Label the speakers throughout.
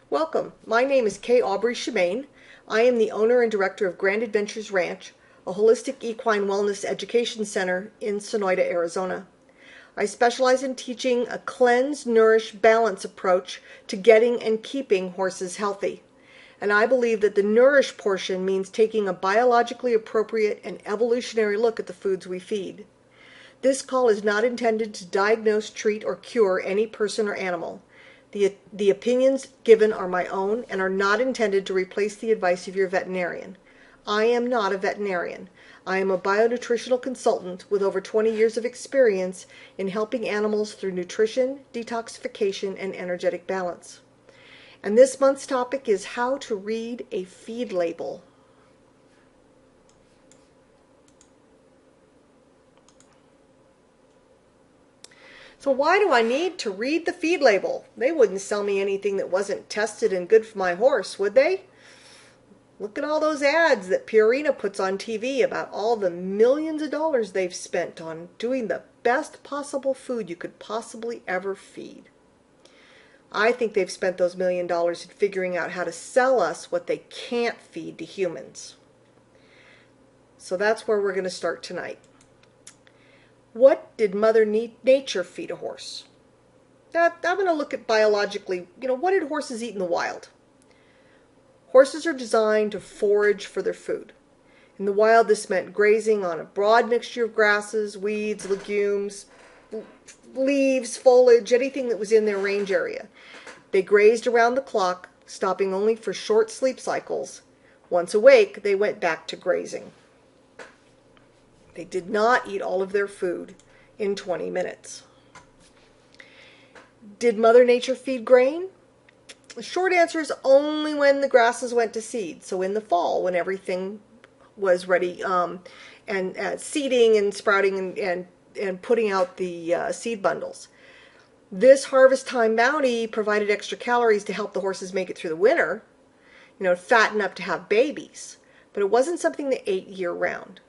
Speaker 1: Welcome. My name is Aubrey-Chimene. I am the owner and director of Grand Adventures Ranch, a holistic equine wellness education center in Sentinel, Arizona. I specialize in teaching a cleanse, nourish, balance approach to getting and keeping horses healthy. And I believe that the nourish portion means taking a biologically appropriate and evolutionary look at the foods we feed. This call is not intended to diagnose, treat, or cure any person or animal. The opinions given are my own and are not intended to replace the advice of your veterinarian. I am not a veterinarian. I am a bio-nutritional consultant with over 20 years of experience in helping animals through nutrition, detoxification, and energetic balance. And this month's topic is how to read a feed label. So why do I need to read the feed label? They wouldn't sell me anything that wasn't tested and good for my horse, would they? Look at all those ads that Purina puts on TV about all the millions of dollars they've spent on doing the best possible food you could possibly ever feed. I think they've spent those $1 million in figuring out how to sell us what they can't feed to humans. So that's where we're going to start tonight. What did Mother Nature feed a horse? Now, I'm going to look at biologically, what did horses eat in the wild? Horses are designed to forage for their food. In the wild, this meant grazing on a broad mixture of grasses, weeds, legumes, leaves, foliage, anything that was in their range area. They grazed around the clock, stopping only for short sleep cycles. Once awake, they went back to grazing. They did not eat all of their food in 20 minutes. Did Mother Nature feed grain? The short answer is only when the grasses went to seed. So in the fall, when everything was ready, and seeding and sprouting and putting out the seed bundles. This harvest time bounty provided extra calories to help the horses make it through the winter, fatten up to have babies. But it wasn't something they ate year round,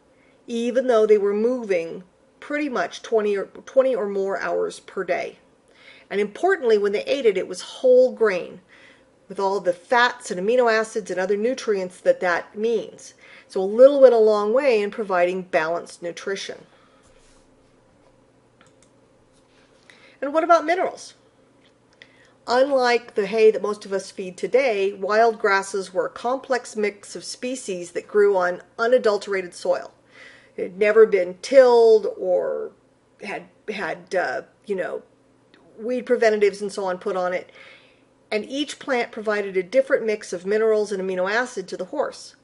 Speaker 1: even though they were moving pretty much 20 or more hours per day. And importantly, when they ate it, it was whole grain with all the fats and amino acids and other nutrients that means. So a little went a long way in providing balanced nutrition. And what about minerals? Unlike the hay that most of us feed today, wild grasses were a complex mix of species that grew on unadulterated soil. It had never been tilled or had weed preventatives and so on put on it. And each plant provided a different mix of minerals and amino acid to the horse.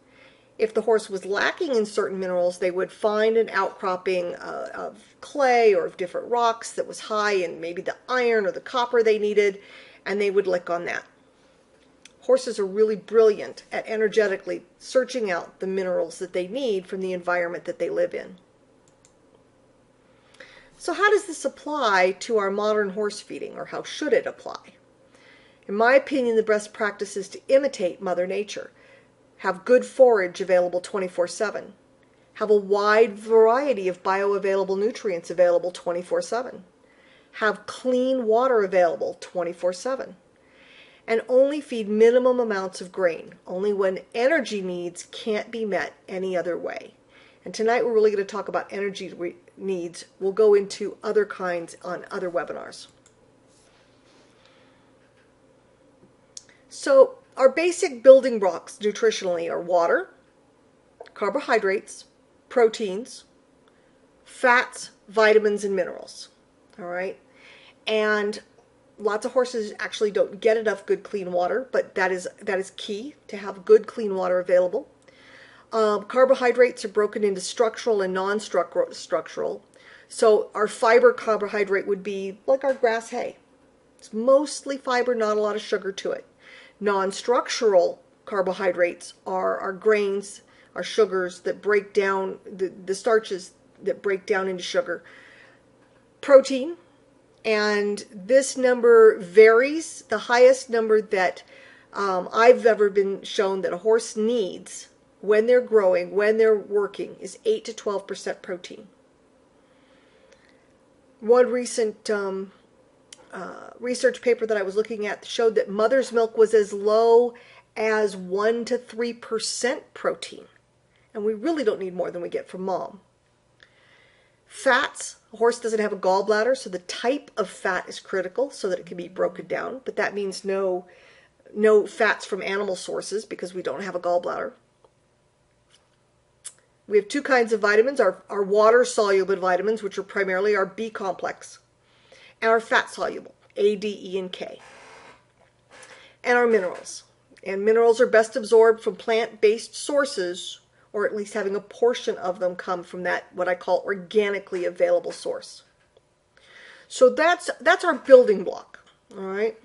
Speaker 1: If the horse was lacking in certain minerals, they would find an outcropping of clay or of different rocks that was high in maybe the iron or the copper they needed, and they would lick on that. Horses are really brilliant at energetically searching out the minerals that they need from the environment that they live in. So how does this apply to our modern horse feeding, or how should it apply? In my opinion, the best practice is to imitate Mother Nature. Have good forage available 24/7. Have a wide variety of bioavailable nutrients available 24/7. Have clean water available 24/7. And only feed minimum amounts of grain, only when energy needs can't be met any other way. And tonight we're really going to talk about energy needs. We'll go into other kinds on other webinars. So our basic building blocks nutritionally are water, carbohydrates, proteins, fats, vitamins, and minerals. All right? And lots of horses actually don't get enough good clean water, but that is key to have good clean water available. Carbohydrates are broken into structural and non-structural. So our fiber carbohydrate would be like our grass hay. It's mostly fiber, not a lot of sugar to it. Non-structural carbohydrates are our grains, our sugars that break down, the starches that break down into sugar. Protein. And this number varies. The highest number that I've ever been shown that a horse needs when they're growing, when they're working, is 8 to 12% protein. One recent research paper that I was looking at showed that mother's milk was as low as 1 to 3% protein. And we really don't need more than we get from mom. Fats, a horse doesn't have a gallbladder, so the type of fat is critical so that it can be broken down. But that means no fats from animal sources because we don't have a gallbladder. We have two kinds of vitamins, our water-soluble vitamins, which are primarily our B complex, and our fat-soluble, A, D, E, and K. And our minerals. And minerals are best absorbed from plant-based sources, or at least having a portion of them come from that, what I call organically available source. So that's our building block, all right?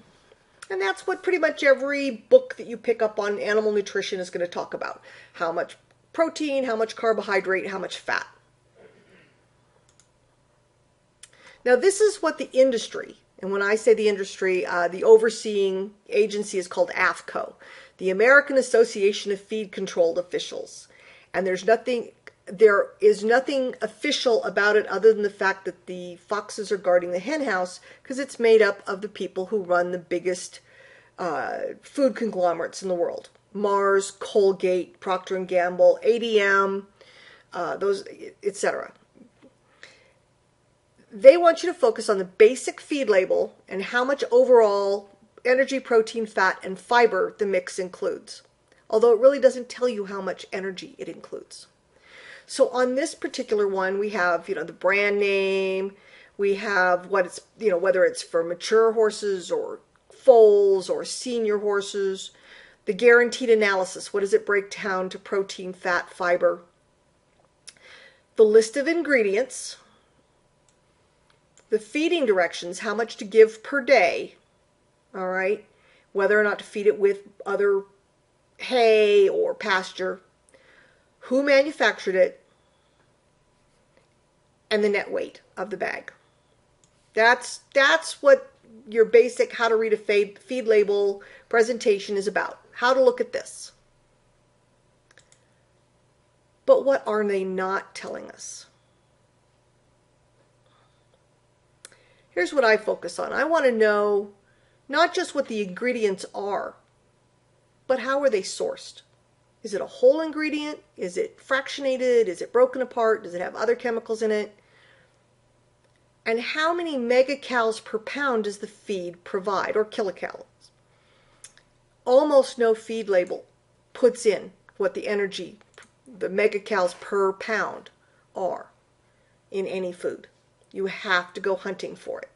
Speaker 1: And that's what pretty much every book that you pick up on animal nutrition is going to talk about. How much protein, how much carbohydrate, how much fat. Now this is what the industry, and when I say the industry, the overseeing agency is called AAFCO, the American Association of Feed Controlled Officials. And there is nothing official about it other than the fact that the foxes are guarding the hen house because it's made up of the people who run the biggest food conglomerates in the world. Mars, Colgate, Procter & Gamble, ADM, those, etc. They want you to focus on the basic feed label and how much overall energy, protein, fat, and fiber the mix includes. Although it really doesn't tell you how much energy it includes. So on this particular one, we have, the brand name, we have what it's, whether it's for mature horses or foals or senior horses, the guaranteed analysis, what does it break down to protein, fat, fiber, the list of ingredients, the feeding directions, how much to give per day, all right, whether or not to feed it with other hay or pasture, who manufactured it, and the net weight of the bag. That's what your basic how to read a feed label presentation is about. How to look at this. But what are they not telling us? Here's what I focus on. I want to know not just what the ingredients are, but how are they sourced? Is it a whole ingredient? Is it fractionated? Is it broken apart? Does it have other chemicals in it? And how many megacals per pound does the feed provide, or kilocalories? Almost no feed label puts in what the energy, the megacals per pound are in any food. You have to go hunting for it.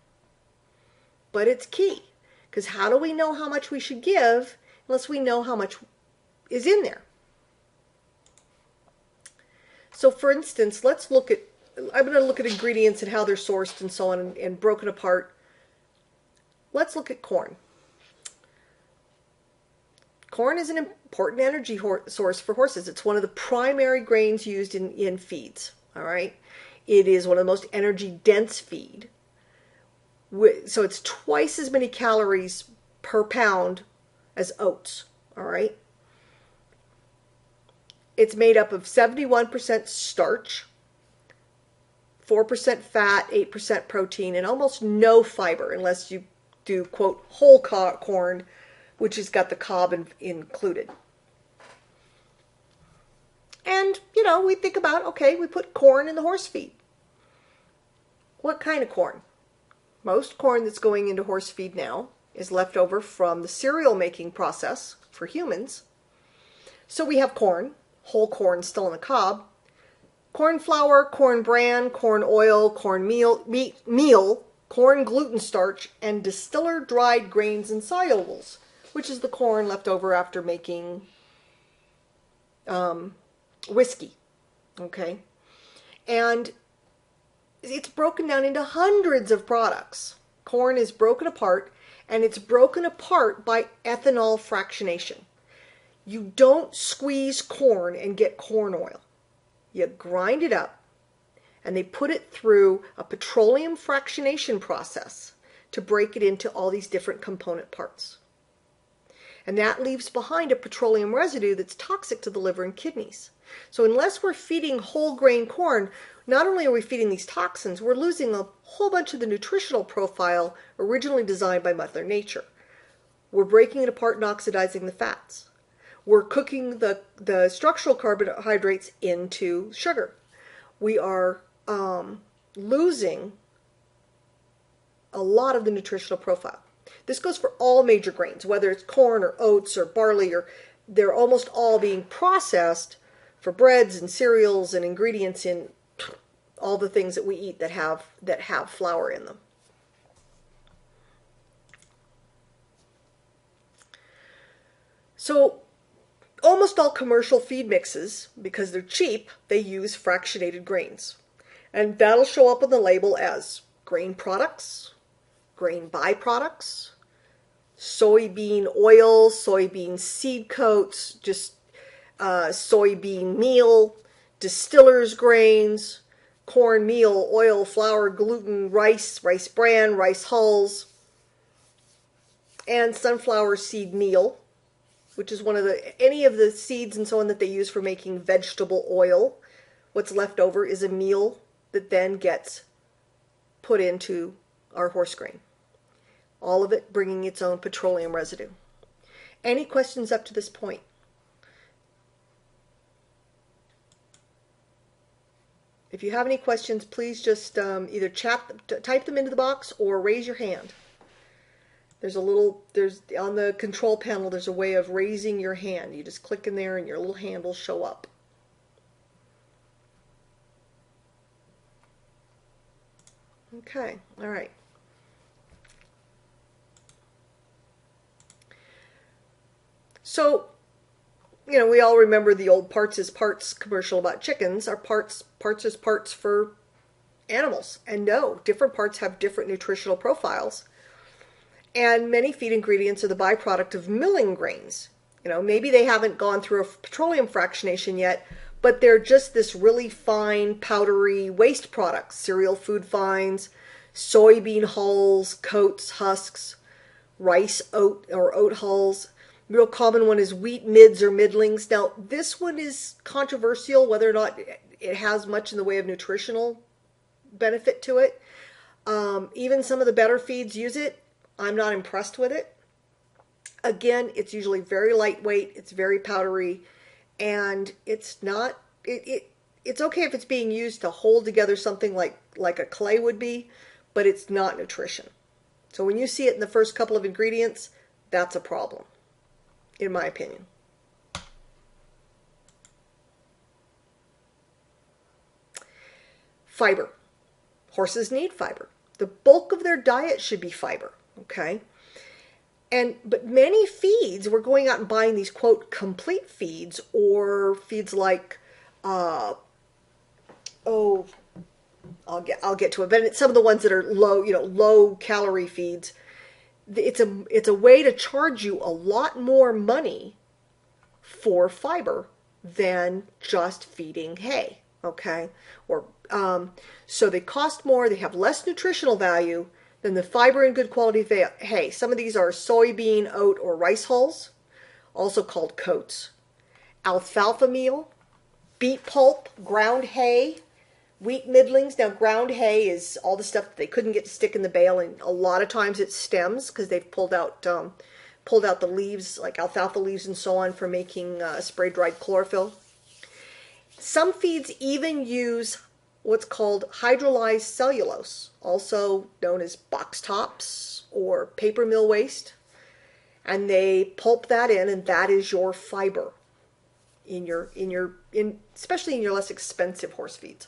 Speaker 1: But it's key, because how do we know how much we should give unless we know how much is in there? So for instance, I'm going to look at ingredients and how they're sourced and so on and broken apart. Let's look at corn. Corn is an important energy source for horses. It's one of the primary grains used in feeds, all right? It is one of the most energy-dense feed. So it's twice as many calories per pound as oats, all right? It's made up of 71% starch, 4% fat, 8% protein, and almost no fiber unless you do, quote, whole corn, which has got the cob included. And, we think about, okay, we put corn in the horse feed. What kind of corn? Most corn that's going into horse feed now is left over from the cereal making process for humans. So we have corn, whole corn still in the cob, corn flour, corn bran, corn oil, corn meal, corn gluten starch, and distiller dried grains and solubles, which is the corn left over after making whiskey, okay? And it's broken down into hundreds of products. Corn is broken apart, and it's broken apart by ethanol fractionation. You don't squeeze corn and get corn oil. You grind it up, and they put it through a petroleum fractionation process to break it into all these different component parts. And that leaves behind a petroleum residue that's toxic to the liver and kidneys. So unless we're feeding whole grain corn, not only are we feeding these toxins, we're losing a whole bunch of the nutritional profile originally designed by Mother Nature. We're breaking it apart and oxidizing the fats. We're cooking the structural carbohydrates into sugar. We are losing a lot of the nutritional profile. This goes for all major grains, whether it's corn or oats or barley, or they're almost all being processed for breads and cereals and ingredients in all the things that we eat that have flour in them. So almost all commercial feed mixes, because they're cheap, they use fractionated grains. And that'll show up on the label as grain products, grain byproducts, soybean oil, soybean seed coats, just soybean meal, distillers grains, corn meal, oil, flour, gluten, rice, rice bran, rice hulls, and sunflower seed meal, which is any of the seeds and so on that they use for making vegetable oil. What's left over is a meal that then gets put into our horse grain. All of it bringing its own petroleum residue. Any questions up to this point? If you have any questions, please just either type them into the box or raise your hand. There's on the control panel, there's a way of raising your hand. You just click in there and your little hand will show up. Okay, all right. So, we all remember the old parts is parts commercial about chickens. Our parts is parts for animals. And no, different parts have different nutritional profiles. And many feed ingredients are the byproduct of milling grains. Maybe they haven't gone through a petroleum fractionation yet, but they're just this really fine, powdery waste products. Cereal food fines, soybean hulls, coats, husks, rice, oat hulls. Real common one is wheat mids or middlings. Now, this one is controversial, whether or not it has much in the way of nutritional benefit to it. Even some of the better feeds use it. I'm not impressed with it. Again, it's usually very lightweight, it's very powdery, and it's not, it's okay if it's being used to hold together something like a clay would be, but it's not nutrition. So when you see it in the first couple of ingredients, that's a problem, in my opinion. Fiber. Horses need fiber. The bulk of their diet should be fiber. Okay, but many feeds, we're going out and buying these quote complete feeds or feeds like I'll get to it, but some of the ones that are low calorie feeds. It's a way to charge you a lot more money for fiber than just feeding hay. Okay, so they cost more. They have less nutritional value than the fiber and good quality hay. Some of these are soybean, oat, or rice hulls, also called coats. Alfalfa meal, beet pulp, ground hay, wheat middlings. Now, ground hay is all the stuff that they couldn't get to stick in the bale, and a lot of times it's stems because they've pulled out the leaves, like alfalfa leaves and so on, for making spray-dried chlorophyll. Some feeds even use what's called hydrolyzed cellulose, also known as box tops or paper mill waste, and they pulp that in, and that is your fiber especially in your less expensive horse feeds.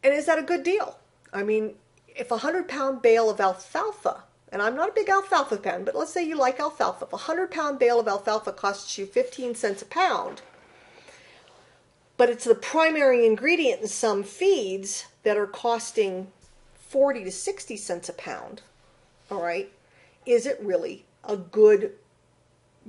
Speaker 1: And is that a good deal? I mean, if a 100-pound bale of alfalfa, and I'm not a big alfalfa fan, but let's say you like alfalfa, if a 100-pound bale of alfalfa costs you 15 cents a pound, but it's the primary ingredient in some feeds that are costing 40 to 60 cents a pound, all right, is it really a good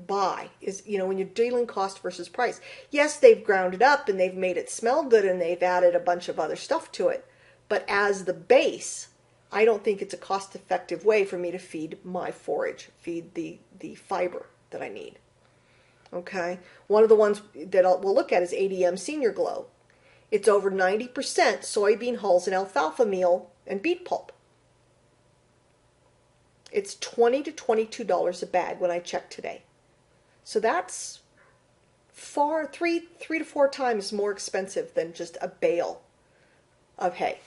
Speaker 1: buy? When you're dealing cost versus price. Yes, they've ground it up and they've made it smell good and they've added a bunch of other stuff to it, but as the base, I don't think it's a cost-effective way for me to feed my forage, feed the fiber that I need. Okay, one of the ones that we'll look at is ADM Senior Glow. It's over 90% soybean hulls and alfalfa meal and beet pulp. It's $20 to $22 a bag when I checked today. So that's three to four times more expensive than just a bale of hay.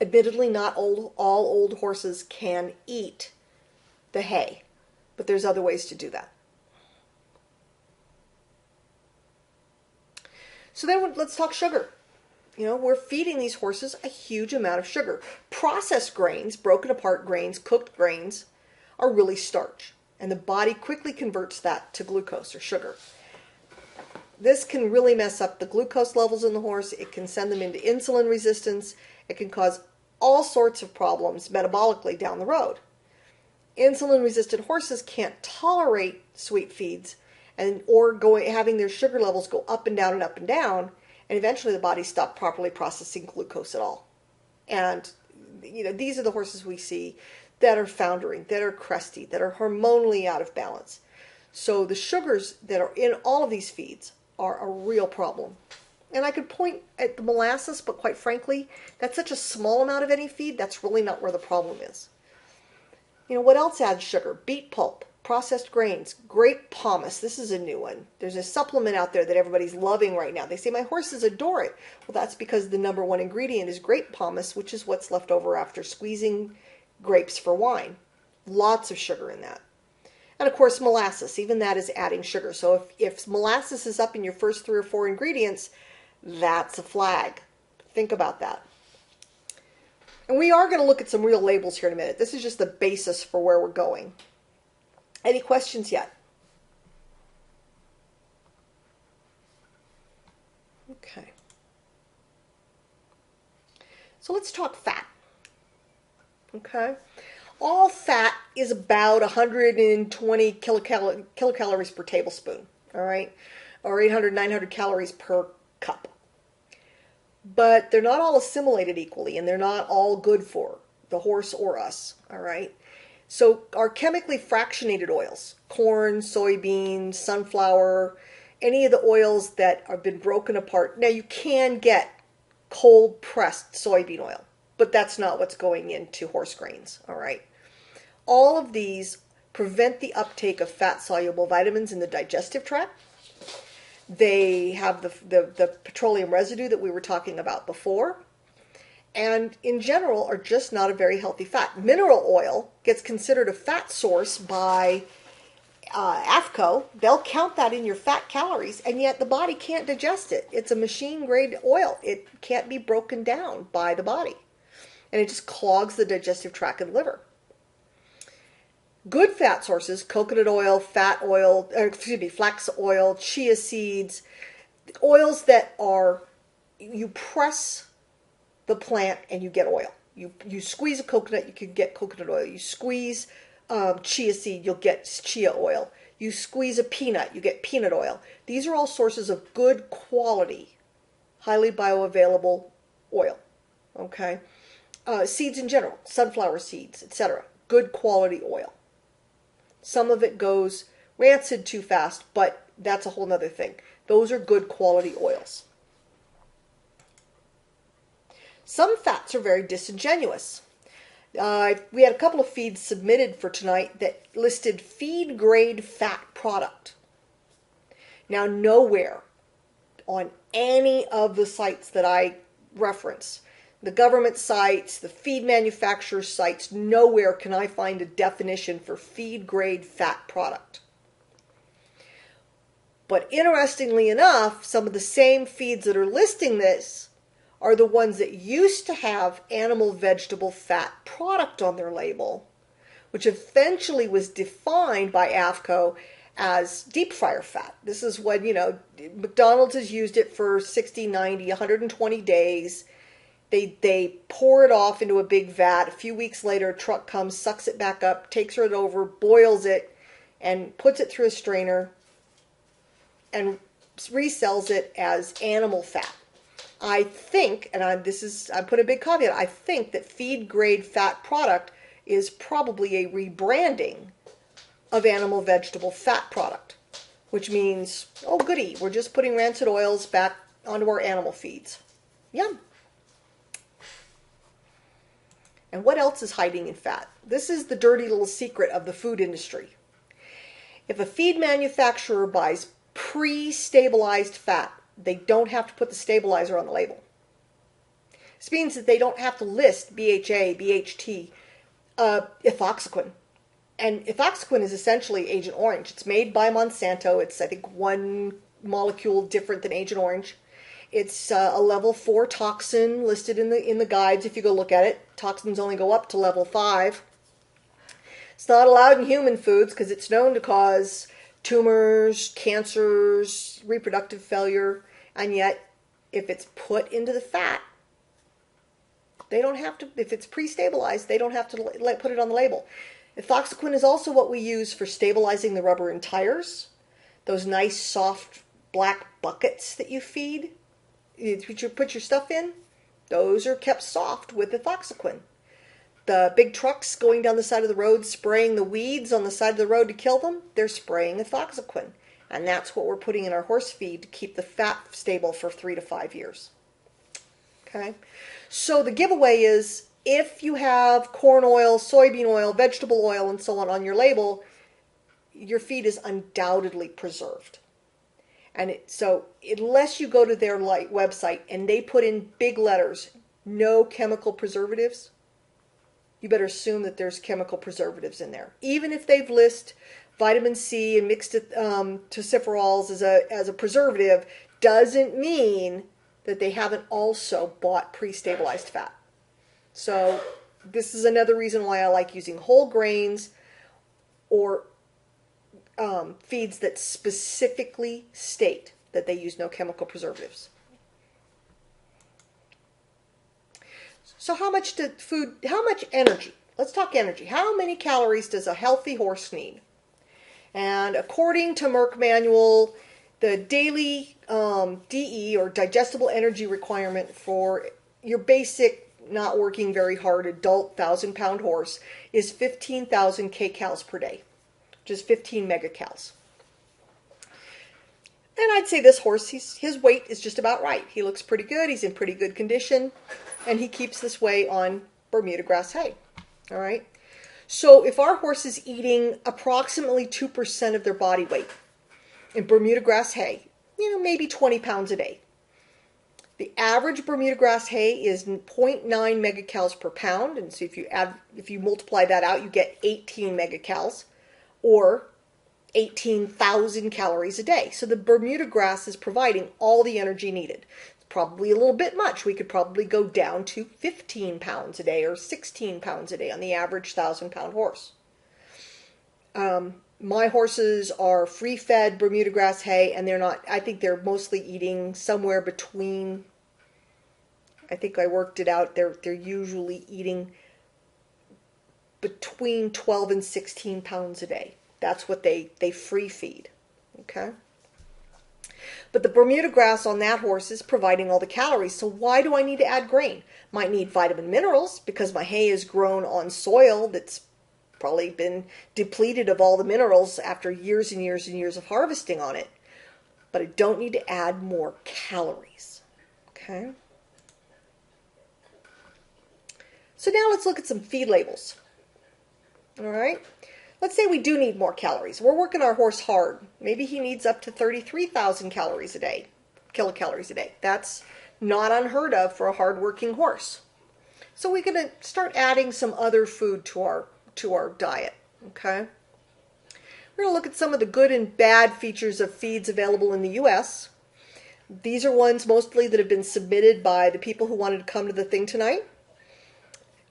Speaker 1: Admittedly, not all old horses can eat the hay, but there's other ways to do that. So then let's talk sugar. We're feeding these horses a huge amount of sugar. Processed grains, broken apart grains, cooked grains, are really starch, and the body quickly converts that to glucose or sugar. This can really mess up the glucose levels in the horse. It can send them into insulin resistance. It can cause all sorts of problems metabolically down the road. Insulin-resistant horses can't tolerate sweet feeds or having their sugar levels go up and down and up and down, and eventually the body stops properly processing glucose at all. And these are the horses we see that are foundering, that are crusty, that are hormonally out of balance. So the sugars that are in all of these feeds are a real problem. And I could point at the molasses, but quite frankly, that's such a small amount of any feed, that's really not where the problem is. What else adds sugar? Beet pulp, processed grains, grape pomace. This is a new one. There's a supplement out there that everybody's loving right now. They say my horses adore it. Well, that's because the number one ingredient is grape pomace, which is what's left over after squeezing grapes for wine. Lots of sugar in that. And of course, molasses. Even that is adding sugar. So if molasses is up in your first 3 or 4 ingredients, that's a flag. Think about that. And we are going to look at some real labels here in a minute. This is just the basis for where we're going. Any questions yet? Okay. So let's talk fat. Okay. All fat is about 120 kilocalories per tablespoon. All right. Or 800, 900 calories per cup. But they're not all assimilated equally, and they're not all good for the horse or us, all right? So our chemically fractionated oils, corn, soybean, sunflower, any of the oils that have been broken apart. Now, you can get cold pressed soybean oil, but that's not what's going into horse grains, all right? All of these prevent the uptake of fat-soluble vitamins in the digestive tract. They have the petroleum residue that we were talking about before, and in general are just not a very healthy fat. Mineral oil gets considered a fat source by AFCO. They'll count that in your fat calories, and yet the body can't digest it. It's a machine-grade oil. It can't be broken down by the body, and it just clogs the digestive tract and liver. Good fat sources, coconut oil, flax oil, chia seeds, oils that are, you press the plant and you get oil. You squeeze a coconut, you can get coconut oil. You squeeze chia seed, you'll get chia oil. You squeeze a peanut, you get peanut oil. These are all sources of good quality, highly bioavailable oil. Okay, seeds in general, sunflower seeds, etc. Good quality oil. Some of it goes rancid too fast, but that's a whole nother thing. Those are good quality oils. Some fats are very disingenuous. We had a couple of feeds submitted for tonight that listed feed grade fat product. Now, nowhere on any of the sites that I reference, the government sites, the feed manufacturer sites, nowhere can I find a definition for feed-grade fat product. But interestingly enough, some of the same feeds that are listing this are the ones that used to have animal vegetable fat product on their label, which eventually was defined by AFCO as deep fryer fat. This is when, McDonald's has used it for 60, 90, 120 days. They pour it off into a big vat. A few weeks later, a truck comes, sucks it back up, takes it over, boils it, and puts it through a strainer and resells it as animal fat. I think, and I'm putting a big caveat, I think that feed-grade fat product is probably a rebranding of animal vegetable fat product, which means, oh goody, we're just putting rancid oils back onto our animal feeds. Yum. And what else is hiding in fat? This is the dirty little secret of the food industry. If a feed manufacturer buys pre-stabilized fat, they don't have to put the stabilizer on the label. This means that they don't have to list BHA, BHT, ethoxyquin. And ethoxyquin is essentially Agent Orange. It's made by Monsanto. It's, I think, one molecule different than Agent Orange. It's a level 4 toxin listed in the guides if you go look at it. Toxins only go up to level 5. It's not allowed in human foods because it's known to cause tumors, cancers, reproductive failure, and yet if it's put into the fat, they don't have to, if it's pre-stabilized, they don't have to put it on the label. Ethoxyquin is also what we use for stabilizing the rubber in tires. Those nice soft black buckets that you feed, you put your stuff in, those are kept soft with ethoxyquin. The big trucks going down the side of the road spraying the weeds on the side of the road to kill them, they're spraying ethoxyquin. And that's what we're putting in our horse feed to keep the fat stable for 3 to 5 years. Okay? So the giveaway is, if you have corn oil, soybean oil, vegetable oil, and so on your label, your feed is undoubtedly preserved. And so unless you go to their website and they put in big letters, no chemical preservatives, you better assume that there's chemical preservatives in there. Even if they've listed vitamin C and mixed it, tocopherols as a preservative, doesn't mean that they haven't also bought pre-stabilized fat. So this is another reason why I like using whole grains or feeds that specifically state that they use no chemical preservatives. So how much energy? Let's talk energy. How many calories does a healthy horse need? And according to Merck Manual, the daily DE, or digestible energy requirement for your basic, not working very hard adult 1,000-pound horse is 15,000 kcals per day, which is 15 megacals. And I'd say this horse, his weight is just about right. He looks pretty good. He's in pretty good condition. And he keeps this way on Bermuda grass hay. All right. So if our horse is eating approximately 2% of their body weight in Bermuda grass hay, maybe 20 pounds a day. The average Bermuda grass hay is 0.9 megacals per pound. And so if you multiply that out, you get 18 megacals, or 18,000 calories a day. So the Bermuda grass is providing all the energy needed. It's probably a little bit much. We could probably go down to 15 pounds a day or 16 pounds a day on the average 1,000-pound horse. My horses are free-fed Bermuda grass hay, and I think they're mostly eating somewhere between, I think I worked it out, they're usually eating between 12 and 16 pounds a day. That's what they free feed, okay? But the Bermuda grass on that horse is providing all the calories. So why do I need to add grain? Might need vitamin minerals because my hay is grown on soil that's probably been depleted of all the minerals after years and years and years of harvesting on it. But I don't need to add more calories, okay? So now let's look at some feed labels, all right? Let's say we do need more calories. We're working our horse hard. Maybe he needs up to 33,000 calories a day, kilocalories a day. That's not unheard of for a hard-working horse. So we're going to start adding some other food to our diet, okay? We're going to look at some of the good and bad features of feeds available in the U.S. These are ones mostly that have been submitted by the people who wanted to come to the thing tonight,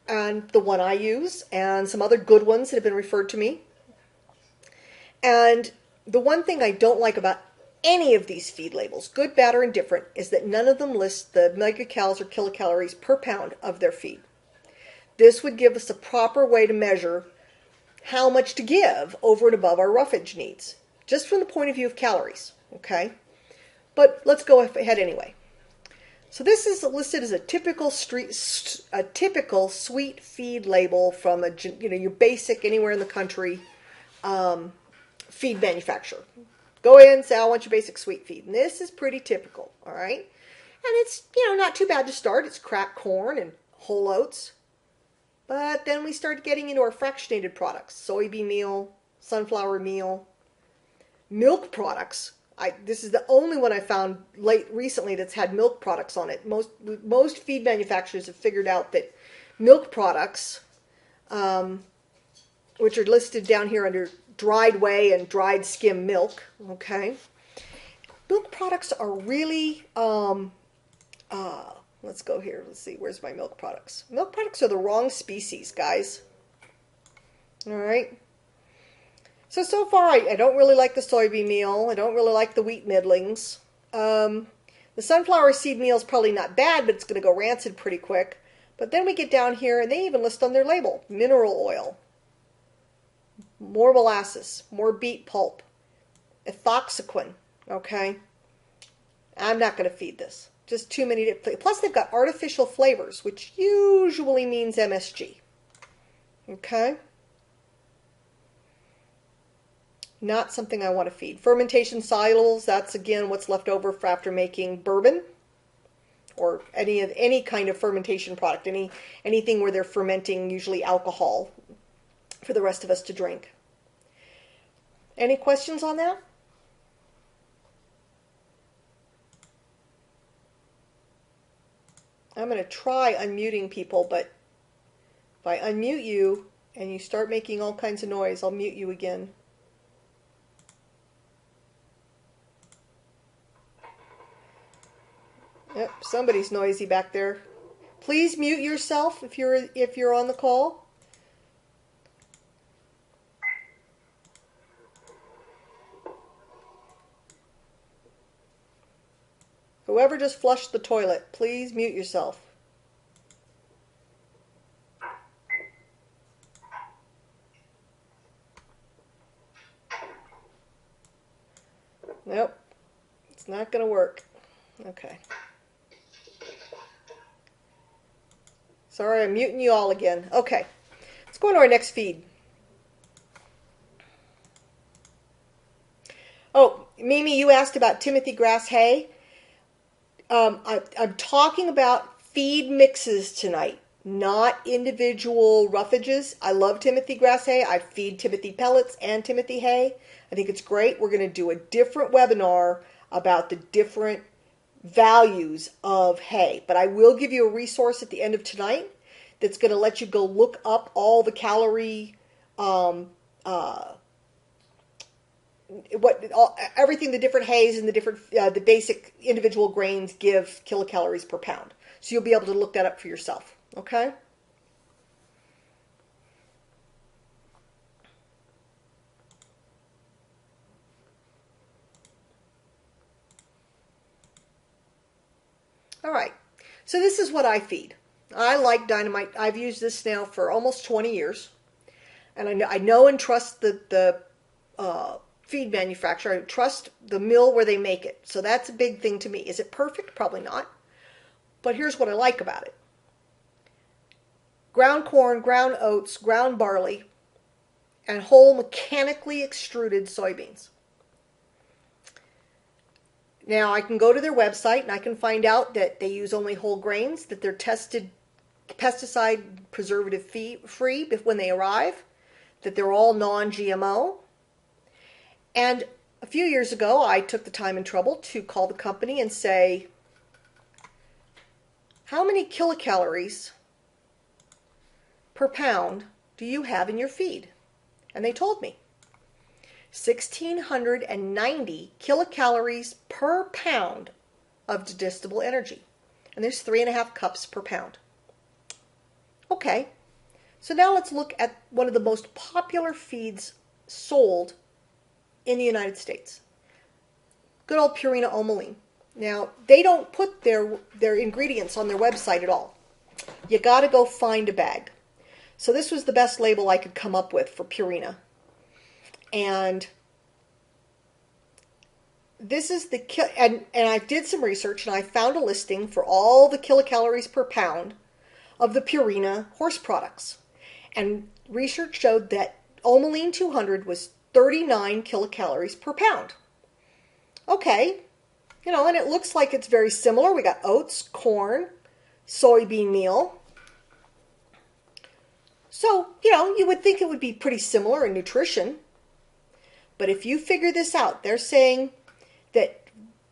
Speaker 1: and the one I use, and some other good ones that have been referred to me. And the one thing I don't like about any of these feed labels, good, bad, or indifferent, is that none of them list the megacals or kilocalories per pound of their feed. This would give us a proper way to measure how much to give over and above our roughage needs, just from the point of view of calories, okay? But let's go ahead anyway. So this is listed as a typical sweet feed label from your basic anywhere in the country feed manufacturer. Go in and say, I want your basic sweet feed. And this is pretty typical, all right? it's, not too bad to start. It's cracked corn and whole oats. But then we start getting into our fractionated products, soybean meal, sunflower meal, milk products. This is the only one I found recently that's had milk products on it. Most feed manufacturers have figured out that milk products, which are listed down here under dried whey and dried skim milk, okay? Milk products are really, let's go here. Let's see, where's my milk products? Milk products are the wrong species, guys. All right. So far, I don't really like the soybean meal. I don't really like the wheat middlings. The sunflower seed meal is probably not bad, but it's going to go rancid pretty quick. But then we get down here, and they even list on their label, mineral oil, more molasses, more beet pulp, ethoxyquin, okay? I'm not going to feed this. Just too many. Plus, they've got artificial flavors, which usually means MSG, okay? Not something I want to feed. Fermentation solubles, that's again what's left over for after making bourbon or any kind of fermentation product, anything where they're fermenting usually alcohol for the rest of us to drink. Any questions on that? I'm going to try unmuting people, but if I unmute you and you start making all kinds of noise, I'll mute you again. Yep, somebody's noisy back there. Please mute yourself if you're on the call. Whoever just flushed the toilet, please mute yourself. Nope, it's not going to work. Okay. Sorry, I'm muting you all again. Okay, let's go on to our next feed. Oh, Mimi, you asked about Timothy grass hay. I'm talking about feed mixes tonight, not individual roughages. I love Timothy grass hay. I feed Timothy pellets and Timothy hay. I think it's great. We're going to do a different webinar about the different values of hay. But I will give you a resource at the end of tonight that's going to let you go look up all the calorie, everything the different hays and the different the basic individual grains give kilocalories per pound. So you'll be able to look that up for yourself. Okay. All right. So this is what I feed. I like Dynamite. I've used this now for almost 20 years, and I know and trust the feed manufacturer. I trust the mill where they make it. So that's a big thing to me. Is it perfect? Probably not. But here's what I like about it. Ground corn, ground oats, ground barley, and whole mechanically extruded soybeans. Now I can go to their website and I can find out that they use only whole grains, that they're tested pesticide preservative free when they arrive, that they're all non-GMO. And a few years ago, I took the time and trouble to call the company and say, how many kilocalories per pound do you have in your feed? And they told me 1,690 kilocalories per pound of digestible energy. And there's 3.5 cups per pound. Okay, so now let's look at one of the most popular feeds sold in the United States. Good old Purina Omelette. Now, they don't put their ingredients on their website at all. You got to go find a bag. So this was the best label I could come up with for Purina. And this is and I did some research and I found a listing for all the kilocalories per pound of the Purina horse products. And research showed that Omelette 200 was 39 kilocalories per pound. Okay, You know, and it looks like it's very similar. We got oats, corn, soybean meal. So, you know, you would think it would be pretty similar in nutrition. But if you figure this out, they're saying that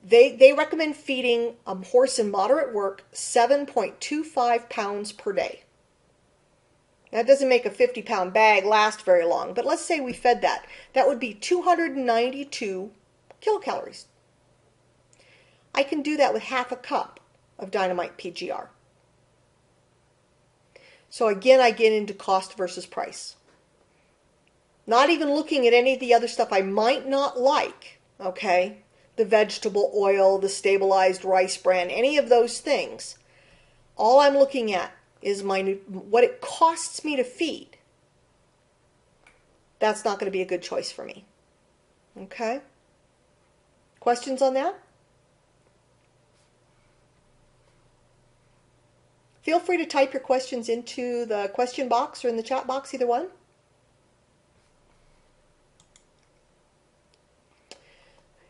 Speaker 1: they recommend feeding a horse in moderate work 7.25 pounds per day. That doesn't make a 50-pound bag last very long, but let's say we fed that. That would be 292 kilocalories. I can do that with half a cup of Dynamite PGR. So again, I get into cost versus price. Not even looking at any of the other stuff I might not like, okay? The vegetable oil, the stabilized rice bran, any of those things. All I'm looking at is what it costs me to feed. That's not going to be a good choice for me. Okay? Questions on that? Feel free to type your questions into the question box or in the chat box, either one.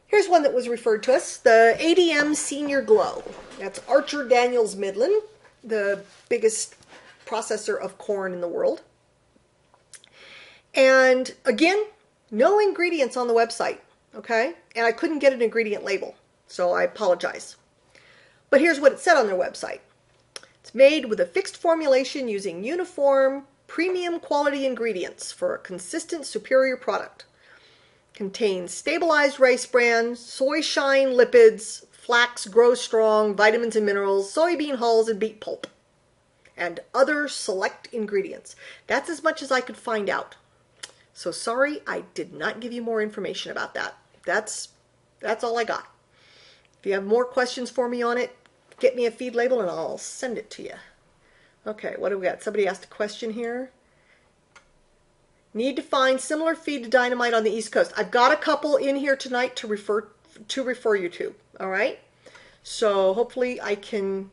Speaker 1: Here's one that was referred to us, the ADM Senior Glow. That's Archer Daniels Midland, the biggest processor of corn in the world. And again, no ingredients on the website, okay? And I couldn't get an ingredient label, so I apologize. But here's what it said on their website. It's made with a fixed formulation using uniform, premium quality ingredients for a consistent, superior product. Contains stabilized rice bran, soy shine lipids, flax grow strong, vitamins and minerals, soybean hulls, and beet pulp, and other select ingredients. That's as much as I could find out. So sorry, I did not give you more information about that. That's all I got. If you have more questions for me on it, get me a feed label and I'll send it to you. Okay, what do we got? Somebody asked a question here. Need to find similar feed to Dynamite on the East Coast. I've got a couple in here tonight to refer you to. All right. So hopefully I can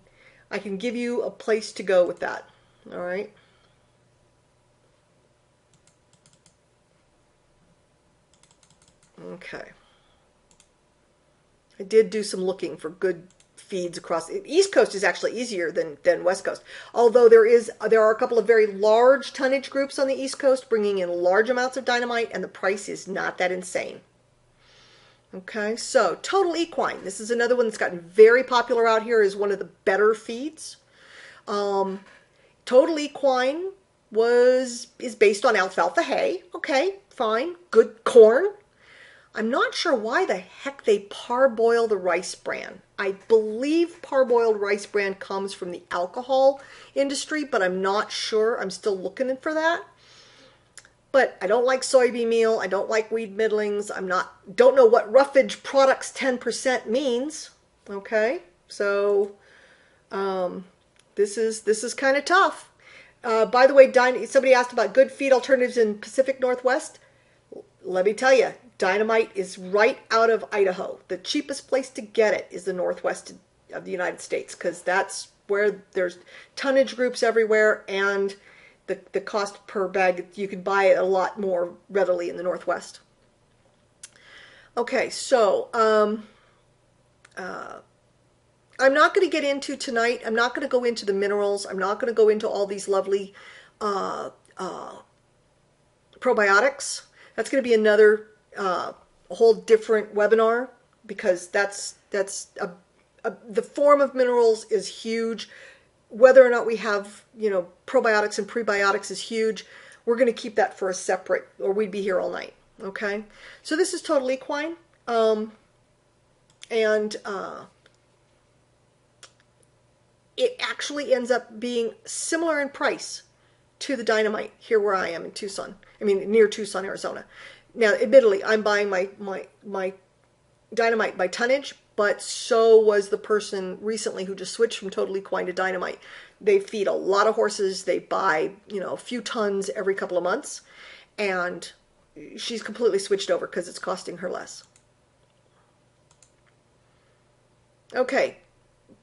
Speaker 1: give you a place to go with that. All right. Okay. I did do some looking for good feeds across. East Coast is actually easier than West Coast. Although there are a couple of very large tonnage groups on the East Coast bringing in large amounts of Dynamite, and the price is not that insane. Okay, so Total Equine. This is another one that's gotten very popular out here as one of the better feeds. Total Equine is based on alfalfa hay. Okay, fine. Good corn. I'm not sure why the heck they parboil the rice bran. I believe parboiled rice bran comes from the alcohol industry, but I'm not sure. I'm still looking for that. But I don't like soybean meal. I don't like wheat middlings. Don't know what roughage products 10% means. Okay, so this is kind of tough. By the way, somebody asked about good feed alternatives in Pacific Northwest. Let me tell you, Dynamite is right out of Idaho. The cheapest place to get it is the Northwest of the United States, because that's where there's tonnage groups everywhere, and the cost per bag, you can buy it a lot more readily in the Northwest. Okay, so I'm not going to get into tonight. I'm not going to go into the minerals. I'm not going to go into all these lovely probiotics. That's going to be another a whole different webinar, because the form of minerals is huge. Whether or not we have, probiotics and prebiotics is huge. We're going to keep that for a separate, or we'd be here all night. Okay, so this is Total Equine, and it actually ends up being similar in price to the Dynamite here where I am in Tucson. I mean, near Tucson, Arizona. Now, admittedly, I'm buying my Dynamite by tonnage, but so was the person recently who just switched from Total Equine to Dynamite. They feed a lot of horses. They buy, a few tons every couple of months, and she's completely switched over because it's costing her less. Okay,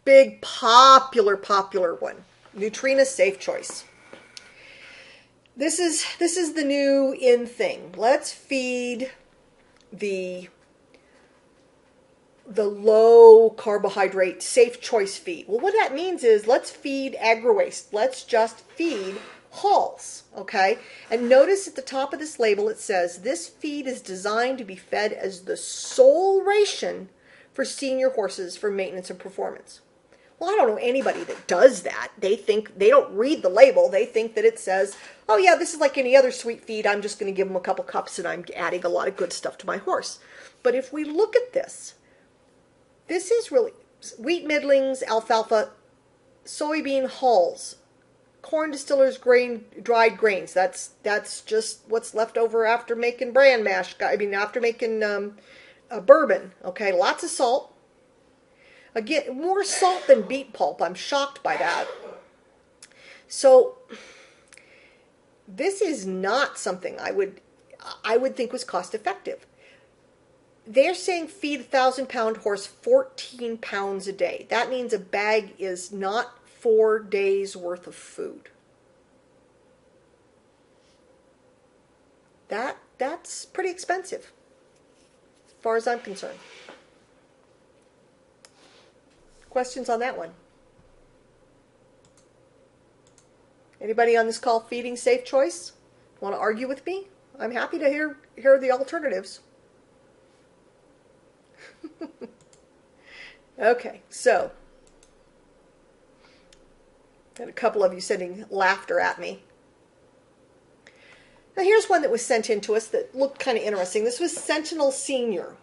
Speaker 1: big popular one, NutraSafe Choice. This is the new in thing. Let's feed the the low carbohydrate safe choice feed. Well, what that means is let's feed agri-waste. Let's just feed hulls, okay? And notice at the top of this label it says this feed is designed to be fed as the sole ration for senior horses for maintenance and performance. Well, I don't know anybody that does that. They don't read the label. They think that it says, oh yeah, this is like any other sweet feed. I'm just going to give them a couple cups and I'm adding a lot of good stuff to my horse. But if we look at this, this is really wheat middlings, alfalfa, soybean hulls, corn distillers, dried grains. That's just what's left over after making bran mash. I mean, after making bourbon. Okay, lots of salt. Again, more salt than beet pulp. I'm shocked by that. So this is not something I would think was cost effective. They're saying feed a 1,000-pound horse 14 pounds a day. That means a bag is not 4 days worth of food. That's pretty expensive, as far as I'm concerned. Questions on that one? Anybody on this call feeding safe choice? Want to argue with me? I'm happy to hear the alternatives. Okay, so got a couple of you sending laughter at me. Now here's one that was sent in to us that looked kind of interesting. This was Sentinel Senior.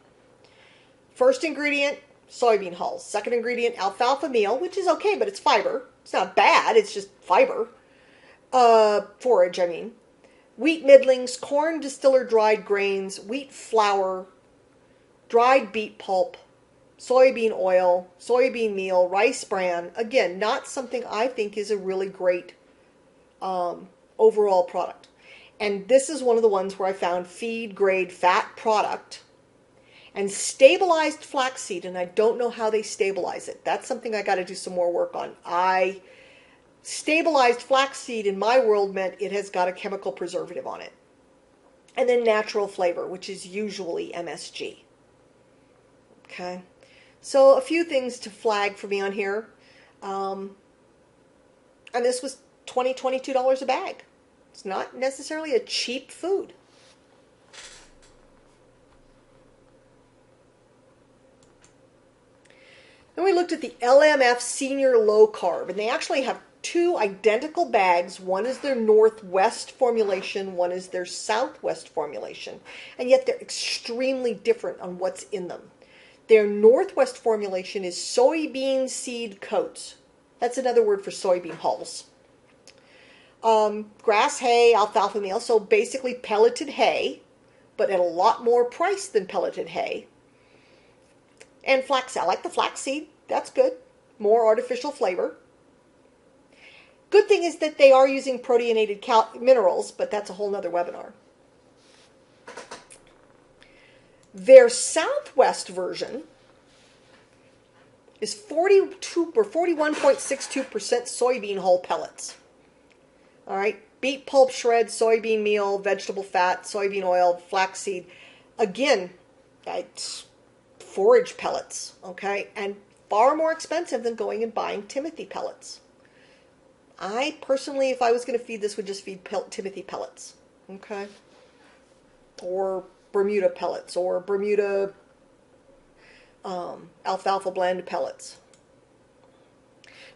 Speaker 1: First ingredient, soybean hulls. Second ingredient, alfalfa meal, which is okay, but it's fiber. It's not bad, it's just fiber. Forage, I mean. Wheat middlings, corn distiller dried grains, wheat flour, dried beet pulp, soybean oil, soybean meal, rice bran. Again, not something I think is a really great overall product. And this is one of the ones where I found feed grade fat product and stabilized flaxseed, and I don't know how they stabilize it. That's something I got to do some more work on. Stabilized flaxseed in my world meant it has got a chemical preservative on it. And then natural flavor, which is usually MSG. Okay, so a few things to flag for me on here. And this was $22 a bag. It's not necessarily a cheap food. Then we looked at the LMF Senior Low Carb, and they actually have two identical bags. One is their Northwest formulation, one is their Southwest formulation, and yet they're extremely different on what's in them. Their Northwest formulation is soybean seed coats. That's another word for soybean hulls. Grass hay, alfalfa meal, so basically pelleted hay, but at a lot more price than pelleted hay. And flax, I like the flaxseed, that's good. More artificial flavor. Good thing is that they are using proteinated minerals, but that's a whole nother webinar. Their Southwest version is 42 or 41.62% soybean hull pellets. All right, beet pulp shred, soybean meal, vegetable fat, soybean oil, flaxseed. Again, it's forage pellets, okay, and far more expensive than going and buying Timothy pellets. I personally, if I was going to feed this, would just feed Timothy pellets, okay, or Bermuda pellets, or Bermuda alfalfa blend pellets.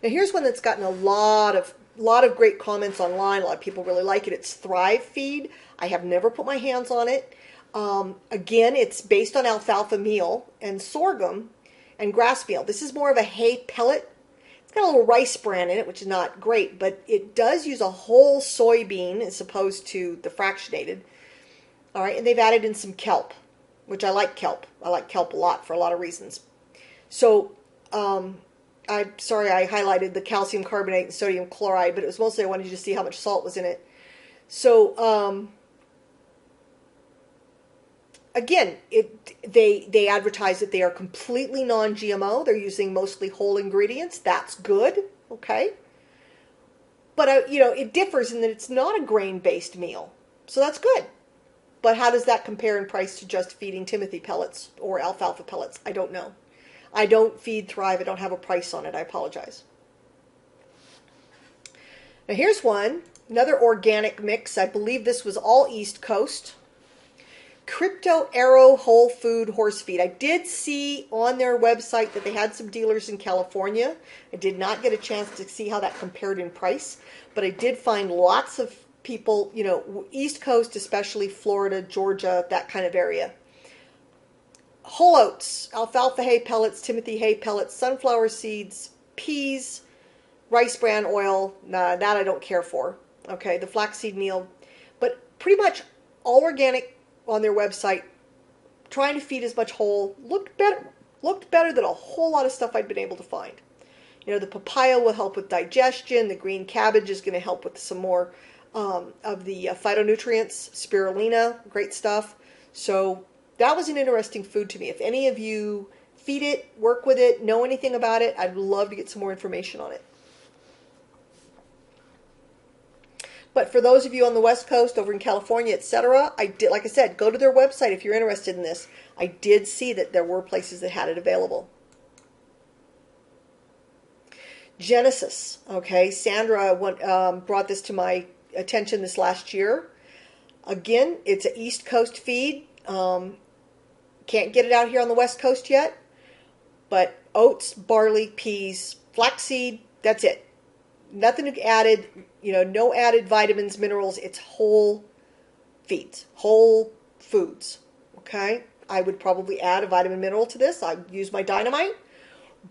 Speaker 1: Now here's one that's gotten a lot of great comments online. A lot of people really like it. It's Thrive Feed. I have never put my hands on it. Again, it's based on alfalfa meal and sorghum and grass meal. This is more of a hay pellet. It's got a little rice bran in it, which is not great, but it does use a whole soybean as opposed to the fractionated. All right, and they've added in some kelp, which I like kelp. I like kelp a lot for a lot of reasons. So, I'm sorry I highlighted the calcium carbonate and sodium chloride, but it was mostly I wanted you to see how much salt was in it. So, again, they advertise that they are completely non-GMO. They're using mostly whole ingredients. That's good, okay? But, it differs in that it's not a grain-based meal. So that's good. But how does that compare in price to just feeding Timothy pellets or alfalfa pellets? I don't know. I don't feed Thrive. I don't have a price on it. I apologize. Now here's one, another organic mix. I believe this was all East Coast. Crypto Arrow Whole Food Horse Feed. I did see on their website that they had some dealers in California. I did not get a chance to see how that compared in price, but I did find lots of people, you know, East Coast, especially Florida, Georgia, that kind of area. Whole oats, alfalfa hay pellets, Timothy hay pellets, sunflower seeds, peas, rice bran oil. Nah, that I don't care for. Okay, the flaxseed meal, but pretty much all organic on their website, trying to feed as much whole. Looked better than a whole lot of stuff I'd been able to find. You know, the papaya will help with digestion. The green cabbage is going to help with some more of the phytonutrients. Spirulina, great stuff. So that was an interesting food to me. If any of you feed it, work with it, know anything about it, I'd love to get some more information on it. But for those of you on the West Coast, over in California, etc., I did, like I said, go to their website if you're interested in this. I did see that there were places that had it available. Genesis, okay, Sandra brought this to my attention this last year. Again, it's an East Coast feed. Can't get it out here on the West Coast yet, but oats, barley, peas, flaxseed, that's it. Nothing added, you know, no added vitamins, minerals. It's whole feeds, whole foods, okay? I would probably add a vitamin mineral to this. I'd use my Dynamite,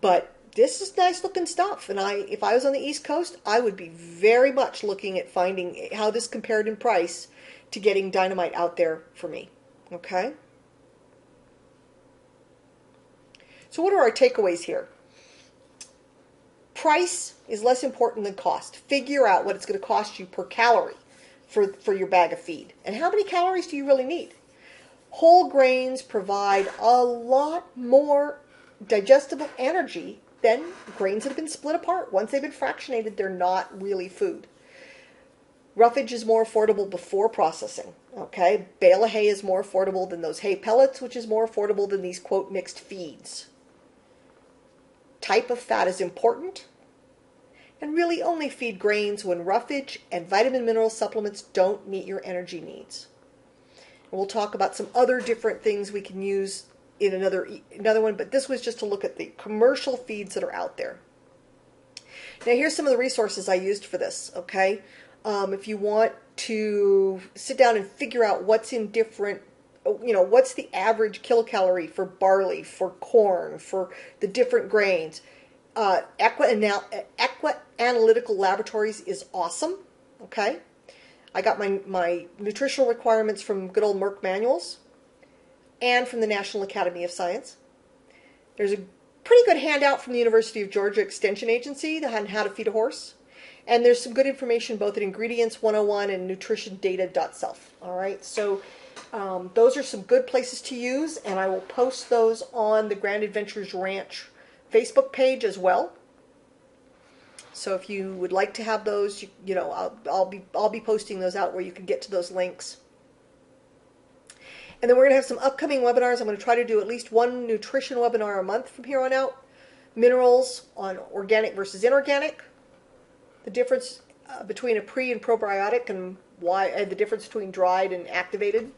Speaker 1: but this is nice looking stuff. And if I was on the East Coast, I would be very much looking at finding how this compared in price to getting Dynamite out there for me, okay? So what are our takeaways here? Price is less important than cost. Figure out what it's going to cost you per calorie for your bag of feed. And how many calories do you really need? Whole grains provide a lot more digestible energy than grains that have been split apart. Once they've been fractionated, they're not really food. Roughage is more affordable before processing. Okay, bale of hay is more affordable than those hay pellets, which is more affordable than these, quote, mixed feeds. Type of fat is important, and really only feed grains when roughage and vitamin mineral supplements don't meet your energy needs. And we'll talk about some other different things we can use in another one, but this was just to look at the commercial feeds that are out there. Now here's some of the resources I used for this, okay? If you want to sit down and figure out what's in different, you know, what's the average kilocalorie for barley, for corn, for the different grains. Equa Analytical Laboratories is awesome, okay? I got my nutritional requirements from good old Merck manuals and from the National Academy of Science. There's a pretty good handout from the University of Georgia Extension Agency on how to feed a horse. And there's some good information both at Ingredients 101 and nutritiondata.self. All right, so those are some good places to use, and I will post those on the Grand Adventures Ranch Facebook page as well. So if you would like to have those, you know, I'll be posting those out where you can get to those links. And then we're going to have some upcoming webinars. I'm going to try to do at least one nutrition webinar a month from here on out. Minerals on organic versus inorganic. The difference between a pre and probiotic, and why the difference between dried and activated.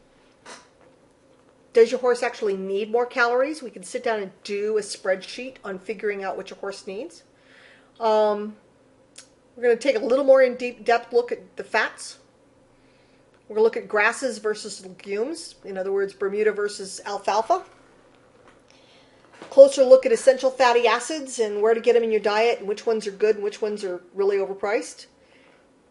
Speaker 1: Does your horse actually need more calories? We can sit down and do a spreadsheet on figuring out what your horse needs. We're going to take a little more in depth look at the fats. We're going to look at grasses versus legumes. In other words, Bermuda versus alfalfa. Closer look at essential fatty acids and where to get them in your diet, and which ones are good and which ones are really overpriced.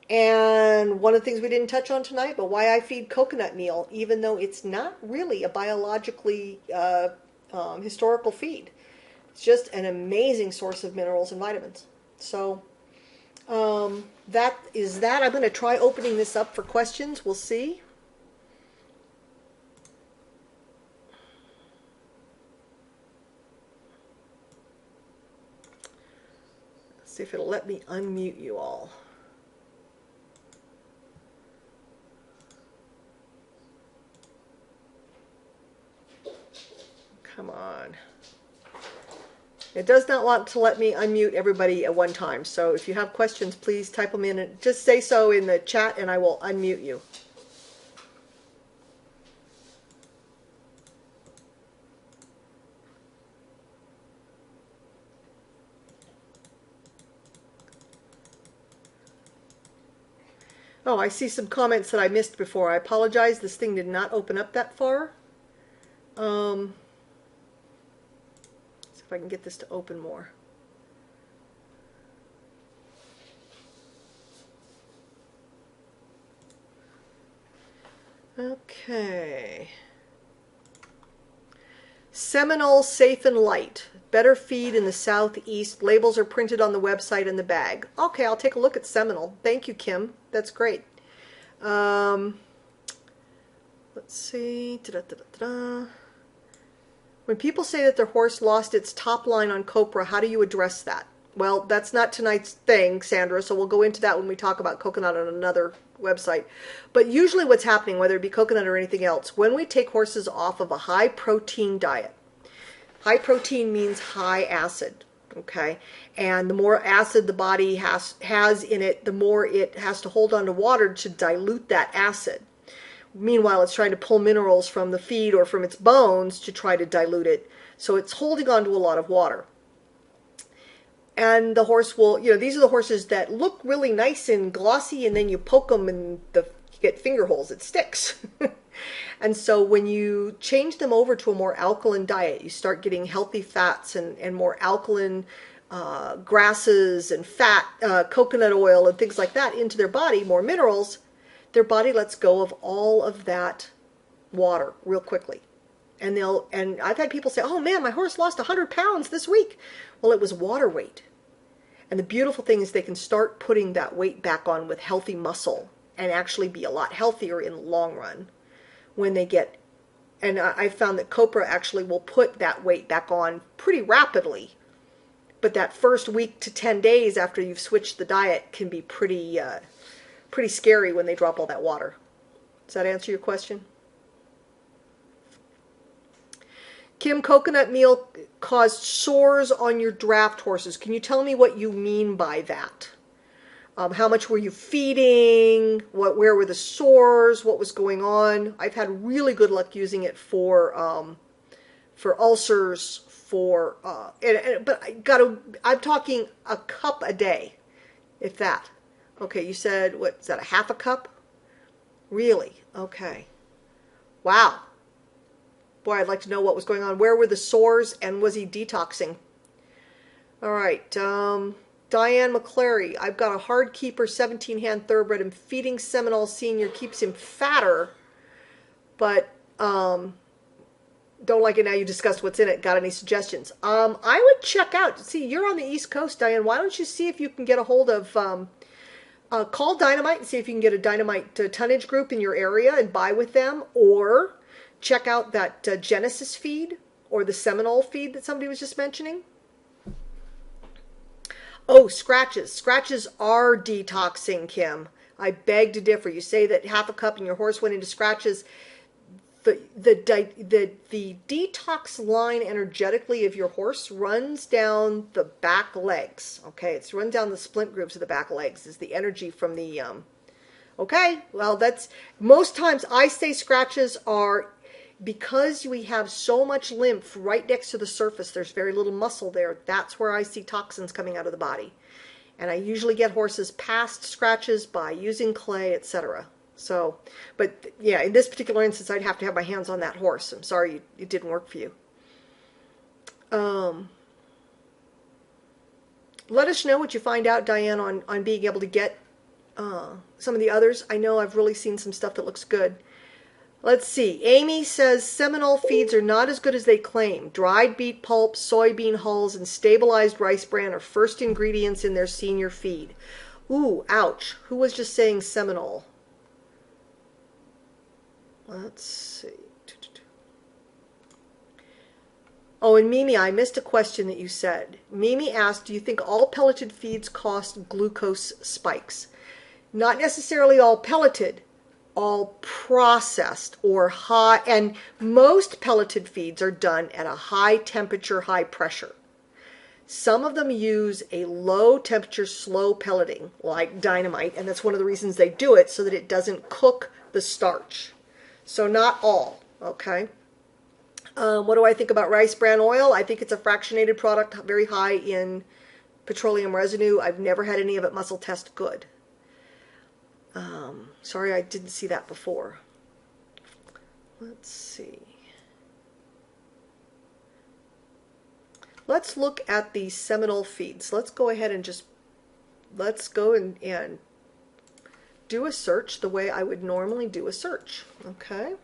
Speaker 1: And one of the things we didn't touch on tonight, but why I feed coconut meal, even though it's not really a biologically historical feed. It's just an amazing source of minerals and vitamins. So that is that. I'm going to try opening this up for questions. We'll see. Let's see if it'll let me unmute you all. Come on. It does not want to let me unmute everybody at one time. So if you have questions, please type them in and just say so in the chat and I will unmute you. Oh, I see some comments that I missed before. I apologize. This thing did not open up that far. See if I can get this to open more. Okay. Seminole Safe and Light. Better feed in the southeast. Labels are printed on the website in the bag. Okay, I'll take a look at Seminole. Thank you, Kim. That's great. Let's see. When people say that their horse lost its top line on copra, how do you address that? Well, that's not tonight's thing, Sandra, so we'll go into that when we talk about coconut on another website. But usually what's happening, whether it be coconut or anything else, when we take horses off of a high protein diet, high protein means high acid, okay? And the more acid the body has in it, the more it has to hold on to water to dilute that acid. Meanwhile, it's trying to pull minerals from the feed or from its bones to try to dilute it. So it's holding on to a lot of water. And the horse will, these are the horses that look really nice and glossy, and then you poke them and you get finger holes. It sticks. And so when you change them over to a more alkaline diet, you start getting healthy fats and more alkaline grasses and fat, coconut oil and things like that into their body, more minerals, their body lets go of all of that water real quickly. And I've had people say, oh man, my horse lost 100 pounds this week. Well, it was water weight. And the beautiful thing is they can start putting that weight back on with healthy muscle and actually be a lot healthier in the long run when they get, and I found that copra actually will put that weight back on pretty rapidly. But that first week to 10 days after you've switched the diet can be pretty scary when they drop all that water. Does that answer your question? Kim, coconut meal caused sores on your draft horses. Can you tell me what you mean by that? How much were you feeding? Where were the sores? What was going on? I've had really good luck using it for ulcers. But I'm talking a cup a day, if that. Okay, you said, what is that, a half a cup? Really? Okay. Wow. Boy, I'd like to know what was going on. Where were the sores, and was he detoxing? All right. Diane McClary. I've got a hard keeper 17-hand thoroughbred, and feeding Seminole Senior keeps him fatter, but don't like it now you discussed what's in it. Got any suggestions? I would check out. See, you're on the East Coast, Diane. Why don't you see if you can get a hold of... call Dynamite and see if you can get a Dynamite tonnage group in your area and buy with them, or check out that Genesis feed or the Seminole feed that somebody was just mentioning. Oh, scratches. Scratches are detoxing, Kim. I beg to differ. You say that half a cup and your horse went into scratches. The detox line energetically of your horse runs down the back legs. Okay, it's run down the splint grooves of the back legs is the energy from the okay, well, that's most times I say scratches are because we have so much lymph right next to the surface. There's very little muscle there. That's where I see toxins coming out of the body. And I usually get horses past scratches by using clay, etc. So, but yeah, in this particular instance, I'd have to have my hands on that horse. I'm sorry it didn't work for you. Let us know what you find out, Diane, on being able to get some of the others. I know I've really seen some stuff that looks good. Let's see. Amy says Seminole feeds are not as good as they claim. Dried beet pulp, soybean hulls, and stabilized rice bran are first ingredients in their senior feed. Ooh, ouch. Who was just saying Seminole? Let's see. Oh, and Mimi, I missed a question that you said. Mimi asked, do you think all pelleted feeds cost glucose spikes? Not necessarily all pelleted, all processed or high, and most pelleted feeds are done at a high temperature, high pressure. Some of them use a low temperature, slow pelleting, like Dynamite, and that's one of the reasons they do it, so that it doesn't cook the starch. So not all, okay? What do I think about rice bran oil? I think it's a fractionated product, very high in petroleum residue. I've never had any of it muscle test good. Sorry, I didn't see that before. Let's see. Let's look at the Seminole feeds. Let's go ahead and let's go and do a search the way I would normally do a search. Okay.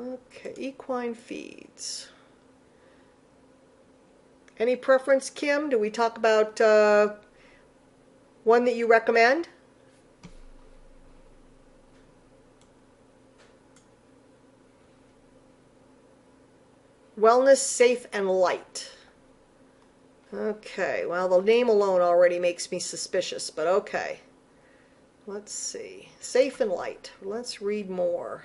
Speaker 1: Okay, equine feeds. Any preference, Kim? Do we talk about one that you recommend? Wellness, safe, and light. Okay, well, the name alone already makes me suspicious, but okay. Let's see. Safe and light. Let's read more.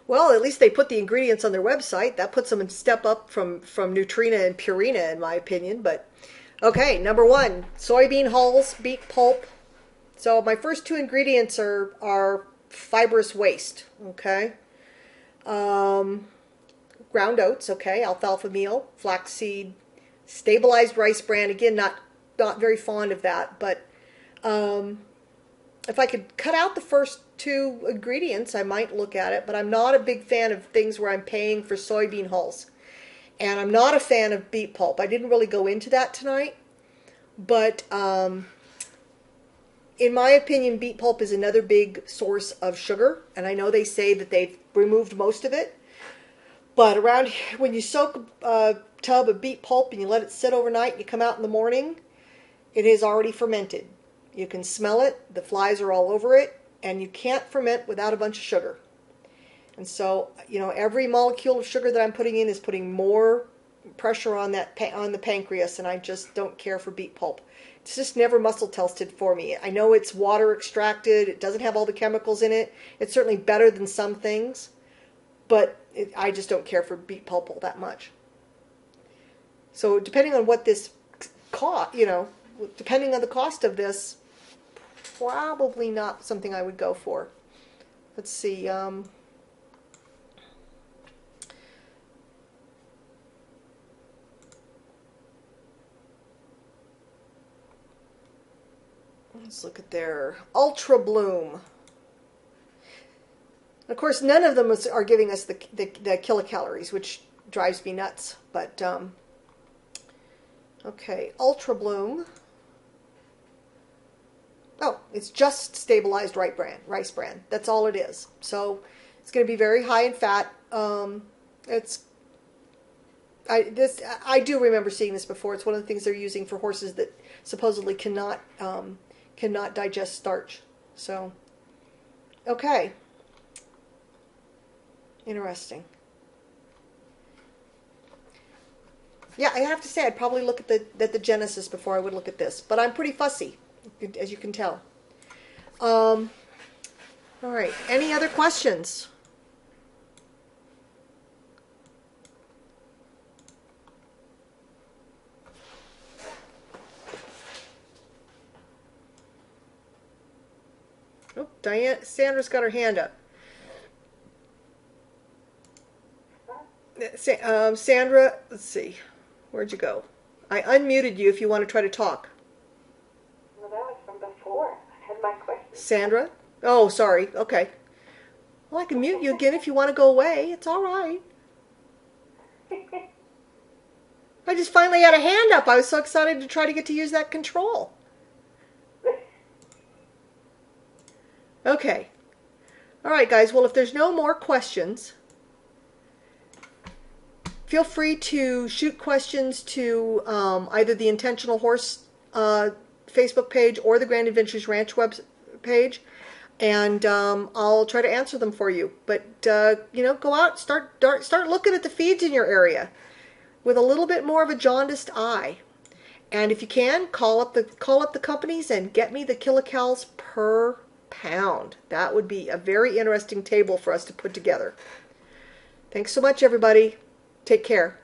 Speaker 1: Well, at least they put the ingredients on their website. That puts them a step up from Nutrina and Purina, in my opinion. But okay, number one, soybean hulls, beet pulp. So my first two ingredients are fibrous waste. Okay, ground oats. Okay, alfalfa meal, flaxseed, stabilized rice bran. Again, not very fond of that, but if I could cut out the first two ingredients, I might look at it, but I'm not a big fan of things where I'm paying for soybean hulls. And I'm not a fan of beet pulp. I didn't really go into that tonight, but in my opinion, beet pulp is another big source of sugar, and I know they say that they've removed most of it, but around here, when you soak a tub of beet pulp and you let it sit overnight and you come out in the morning, it is already fermented. You can smell it, the flies are all over it, and you can't ferment without a bunch of sugar. And so, you know, every molecule of sugar that I'm putting in is putting more pressure on on the pancreas, and I just don't care for beet pulp. It's just never muscle tested for me. I know it's water extracted, it doesn't have all the chemicals in it. It's certainly better than some things, but I just don't care for beet pulp all that much. So depending on what this cost, you know, depending on the cost of this, probably not something I would go for. Let's see. Let's look at their Ultra Bloom. Of course, none of them are giving us the kilocalories, which drives me nuts. But okay, Ultra Bloom. Oh, it's just stabilized rice bran. That's all it is. So it's going to be very high in fat. I do remember seeing this before. It's one of the things they're using for horses that supposedly cannot digest starch. So, okay, interesting. Yeah, I have to say I'd probably look at the Genesis before I would look at this, but I'm pretty fussy, as you can tell. All right, any other questions? Oh, Sandra's got her hand up. Sandra, let's see. Where'd you go? I unmuted you if you want to try to talk.
Speaker 2: Well, that was from before. I had my question.
Speaker 1: Sandra? Oh, sorry. Okay. Well, I can mute you again if you want to go away. It's all right. I just finally had a hand up. I was so excited to try to get to use that control. Okay. All right, guys. Well, if there's no more questions, feel free to shoot questions to either the Intentional Horse Facebook page or the Grand Adventures Ranch web page, and I'll try to answer them for you. But you know, go out, start looking at the feeds in your area with a little bit more of a jaundiced eye. And if you can, call up the companies and get me the kilocalories per pound. That would be a very interesting table for us to put together. Thanks so much, everybody. Take care.